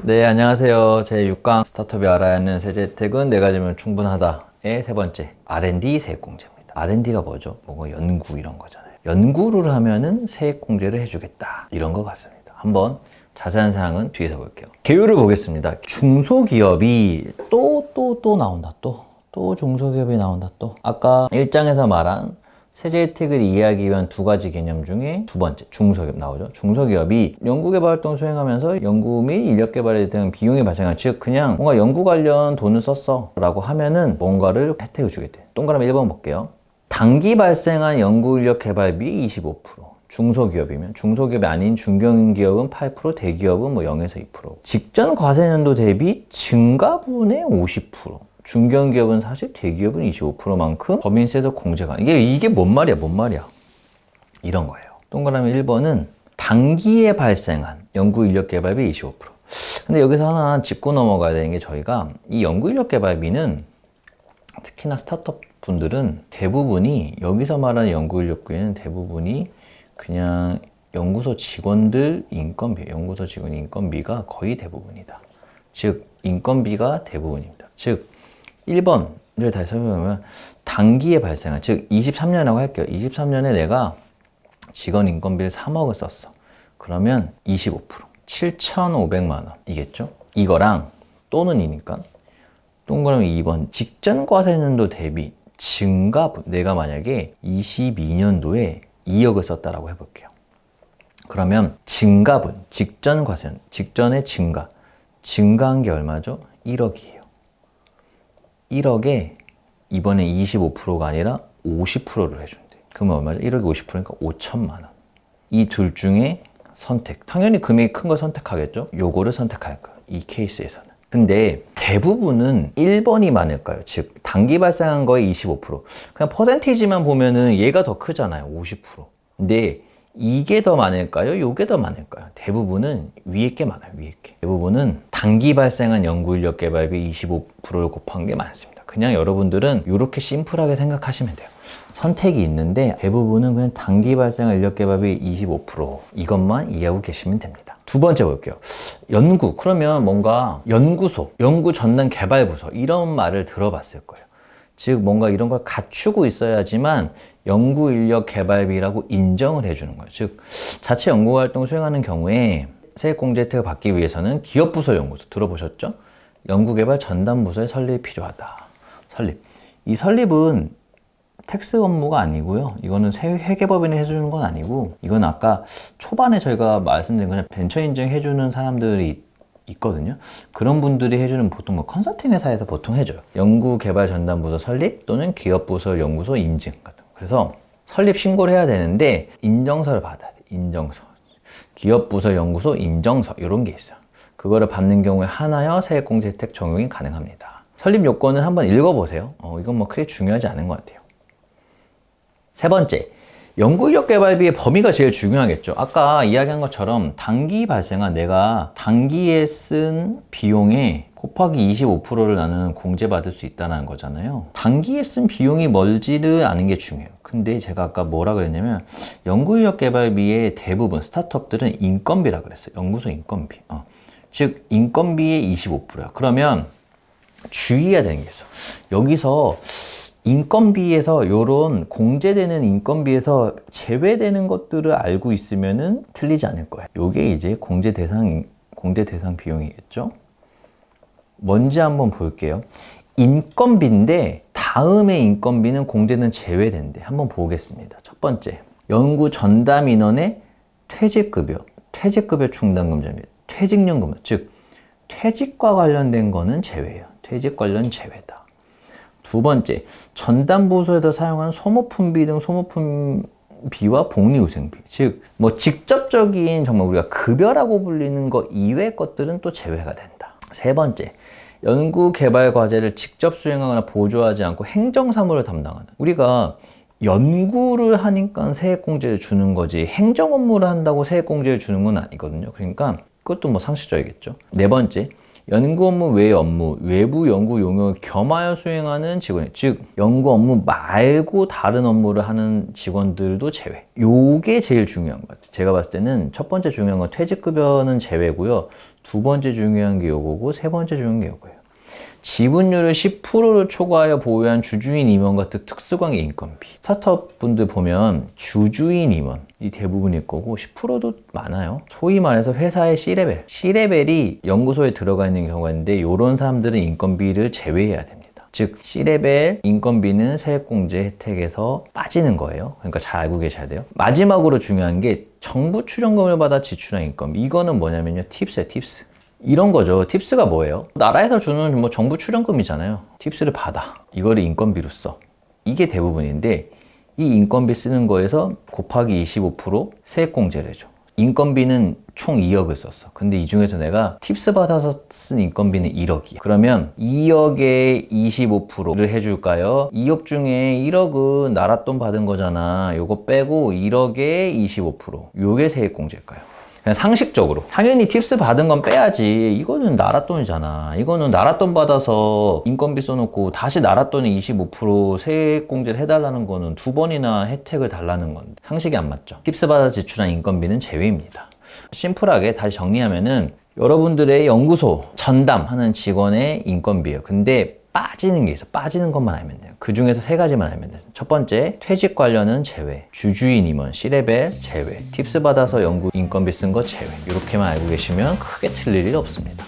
네, 안녕하세요. 제 6강 스타트업이 알아야 하는 세제 혜택은 4가지면 충분하다의 세 번째, R&D 세액공제입니다. R&D가 뭐죠? 뭔가 연구 이런 거잖아요. 연구를 하면은 세액공제를 해주겠다. 이런 것 같습니다. 한번 자세한 사항은 뒤에서 볼게요. 개요를 보겠습니다. 중소기업이 또 나온다. 또 중소기업이 나온다. 또 아까 1장에서 말한 세제 혜택을 이해하기 위한 2가지 개념 중에 두 번째, 중소기업 나오죠. 중소기업이 연구개발 활동 수행하면서 연구 및 인력 개발에 대한 비용이 발생한, 즉 그냥 뭔가 연구 관련 돈을 썼어 라고 하면은 뭔가를 혜택을 주게 돼. 동그라미 1번 볼게요. 단기 발생한 연구 인력 개발비 25%. 중소기업이면, 중소기업이 아닌 중견기업은 8%, 대기업은 뭐 0에서 2%. 직전 과세년도 대비 증가분의 50%. 중견기업은 40, 대기업은 25%만큼 법인세에서 공제가. 이게 뭔 말이야? 이런 거예요. 동그라미 1번은 단기에 발생한 연구인력개발비 25%. 근데 여기서 하나 짚고 넘어가야 되는 게, 저희가 이 연구인력개발비는 특히나 스타트업 분들은 대부분이, 여기서 말하는 연구인력비는 대부분이 그냥 연구소 직원들 인건비, 연구소 직원 인건비가 거의 대부분이다. 즉 인건비가 대부분입니다. 즉 1번을 다시 설명하면 단기에 발생한, 즉 23년이라고 할게요. 23년에 내가 직원 인건비를 3억을 썼어. 그러면 25%, 7,500만 원 이겠죠? 이거랑 또는 이니까 동그라미 2번, 직전 과세년도 대비 증가분, 내가 만약에 22년도에 2억을 썼다라고 해볼게요. 그러면 증가분, 직전 과세년, 직전의 증가한 게 얼마죠? 1억이에요. 1억에 이번에 25%가 아니라 50%를 해준대. 그러면 얼마죠? 1억에 50%니까 5천만 원. 이 둘 중에 선택. 당연히 금액이 큰 걸 선택하겠죠? 요거를 선택할 거예요. 이 케이스에서는. 근데 대부분은 1번이 많을까요? 즉 단기 발생한 거에 25%. 그냥 퍼센티지만 보면은 얘가 더 크잖아요. 50%. 근데 이게 더 많을까요? 요게 더 많을까요? 대부분은 위에 게 많아요. 위에 게. 대부분은 단기 발생한 연구인력 개발비 25%를 곱한 게 많습니다. 그냥 여러분들은 이렇게 심플하게 생각하시면 돼요. 선택이 있는데 대부분은 그냥 단기 발생한 인력 개발비 25% 이것만 이해하고 계시면 됩니다. 두 번째 볼게요. 연구. 그러면 뭔가 연구소, 연구 전담 개발부서 이런 말을 들어봤을 거예요. 즉 뭔가 이런 걸 갖추고 있어야지만 연구 인력 개발비라고 인정을 해주는 거예요. 즉 자체 연구 활동을 수행하는 경우에 세액공제 혜택을 받기 위해서는 기업부서 연구소 들어보셨죠? 연구개발 전담부서의 설립이 필요하다. 이 설립은 텍스 업무가 아니고요. 이거는 회계법인이 해주는 건 아니고, 이건 아까 초반에 저희가 말씀드린 그냥 벤처 인증해주는 사람들이 있거든요. 그런 분들이 해주는, 보통 뭐 컨설팅 회사에서 보통 해줘요. 연구개발 전담부서 설립 또는 기업부서 연구소 인증 같은 거. 그래서 설립 신고를 해야 되는데 인정서를 받아야 돼. 인정서. 기업부서 연구소 인정서 이런 게 있어요. 그거를 받는 경우에 하나여 세액공제 혜택 적용이 가능합니다. 설립 요건은 한번 읽어보세요. 이건 뭐 크게 중요하지 않은 것 같아요. 세 번째, 연구인력 개발비의 범위가 제일 중요하겠죠. 아까 이야기한 것처럼 단기 발생한, 내가 단기에 쓴 비용에 곱하기 25%를 나는 공제받을 수 있다는 거잖아요. 단기에 쓴 비용이 멀지를 않은 게 중요해요. 근데 제가 아까 뭐라 그랬냐면 연구인력 개발비의 대부분 스타트업들은 인건비라 그랬어요. 연구소 인건비. 즉 인건비의 25%야. 그러면 주의해야 되는 게 있어. 여기서 인건비에서, 요런 공제되는 인건비에서 제외되는 것들을 알고 있으면은 틀리지 않을 거예요. 요게 이제 공제 대상 비용이겠죠? 뭔지 한번 볼게요. 인건비인데 다음에 인건비는 공제는 제외된대. 한번 보겠습니다. 첫 번째, 연구 전담 인원의 퇴직급여 충당금제입니다. 퇴직연금, 즉 퇴직과 관련된 거는 제외예요. 퇴직 관련 제외다. 두 번째, 전담부서에서 사용하는 소모품비 등 소모품비와 복리후생비, 즉 뭐 직접적인 정말 우리가 급여라고 불리는 거 이외의 것들은 또 제외가 된다. 세 번째, 연구개발 과제를 직접 수행하거나 보조하지 않고 행정사무를 담당하는, 우리가 연구를 하니까 세액공제를 주는 거지 행정 업무를 한다고 세액공제를 주는 건 아니거든요. 그러니까 그것도 뭐 상식적이겠죠. 네 번째, 연구 업무 외의 업무, 외부 연구 용역을 겸하여 수행하는 직원, 즉 연구 업무 말고 다른 업무를 하는 직원들도 제외. 요게 제일 중요한 것 같아요. 제가 봤을 때는 첫 번째 중요한 건 퇴직급여는 제외고요. 두 번째 중요한 게 요거고 세 번째 중요한 게 요거예요. 지분율을 10%를 초과하여 보유한 주주인 임원 같은 특수관계 인건비. 스타트업 분들 보면 주주인 임원이 대부분일 거고 10%도 많아요. 소위 말해서 회사의 C레벨. C레벨이 연구소에 들어가 있는 경우가 있는데 이런 사람들은 인건비를 제외해야 됩니다. 즉 C레벨 인건비는 세액공제 혜택에서 빠지는 거예요. 그러니까 잘 알고 계셔야 돼요. 마지막으로 중요한 게 정부 출연금을 받아 지출한 인건비. 이거는 뭐냐면요. 팁스예요. 팁스. 이런 거죠. 팁스가 뭐예요? 나라에서 주는 뭐 정부 출연금이잖아요. 팁스를 받아. 이거를 인건비로 써. 이게 대부분인데 이 인건비 쓰는 거에서 곱하기 25% 세액공제를 해줘. 인건비는 총 2억을 썼어. 근데 이 중에서 내가 팁스 받아서 쓴 인건비는 1억이야. 그러면 2억에 25%를 해줄까요? 2억 중에 1억은 나라 돈 받은 거잖아. 요거 빼고 1억에 25%. 요게 세액공제일까요? 그냥 상식적으로 당연히 팁스 받은 건 빼야지. 이거는 나라 돈이잖아. 이거는 나라 돈 받아서 인건비 써놓고 다시 나라 돈에 25% 세액공제를 해달라는 거는 두 번이나 혜택을 달라는 건데 상식이 안 맞죠. 팁스 받아 지출한 인건비는 제외입니다. 심플하게 다시 정리하면은 여러분들의 연구소 전담하는 직원의 인건비예요. 근데 빠지는 게 있어. 빠지는 것만 알면 돼요. 그 중에서 세 가지만 알면 돼요. 첫 번째, 퇴직 관련은 제외. 주주인 임원, C레벨 제외. 팁스 받아서 연구 인건비 쓴 거 제외. 이렇게만 알고 계시면 크게 틀릴 일 없습니다.